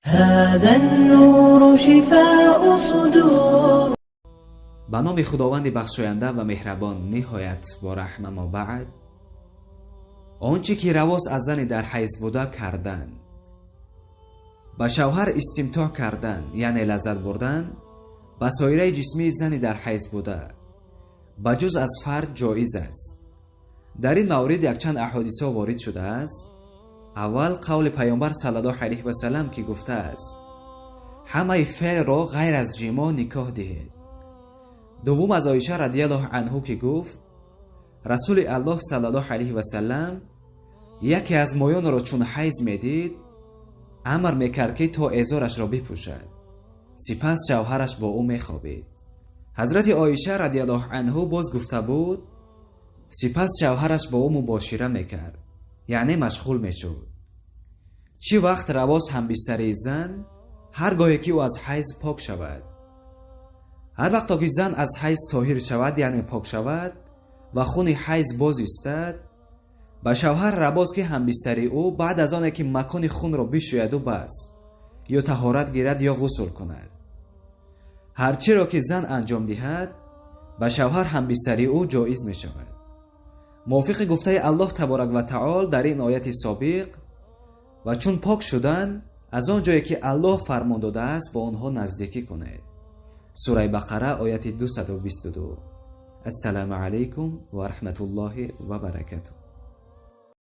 هذا النور شفاء صدور. به نام خداوند بخشاینده و مهربان نهایت با رحم ما بعد. آنچه که رواس از زنی در حیض بوده کردن، به شوهر استمتاع کردن یعنی لذت بردن به سایره جسمی زنی در حیض بوده بجز از فرد جایز است. در این مورد یک چند احادیث وارد شده است. اول قول پیامبر صلی الله علیه و سلم که گفته است همه فعل را غیر از جما نکاح دهید. دوم از عایشه رضی الله عنها که گفت رسول الله صلی الله علیه و سلم یکی از مایان را چون حیض میدید امر میکرد که تا ازارش را بپوشد، سپس شوهرش با او میخوابید. حضرت عایشه رضی الله عنها باز گفته بود سپس شوهرش با او مباشره میکرد یعنی مشغول میشد. چی وقت رواس هم بستر زن هرگاهی که او از حیض پاک شود. هر وقت که زن از حیض طاهر شود یعنی پاک شود و خون حیض باز ایستد، به شوهر رواس که هم بستر او بعد از آن که مکان خون را بشوید و بس یا طهارت گیرد یا غسل کند. هرچی را که زن انجام دهد به شوهر هم بستر او جایز می شود. موافق گفته الله تبارک و تعالی در این آیت سابق و چون پاک شدن از آن جایی که الله فرمان داده است با آنها نزدیکی کنید. سوره بقره آیت 222. السلام علیکم و رحمت الله و برکاته.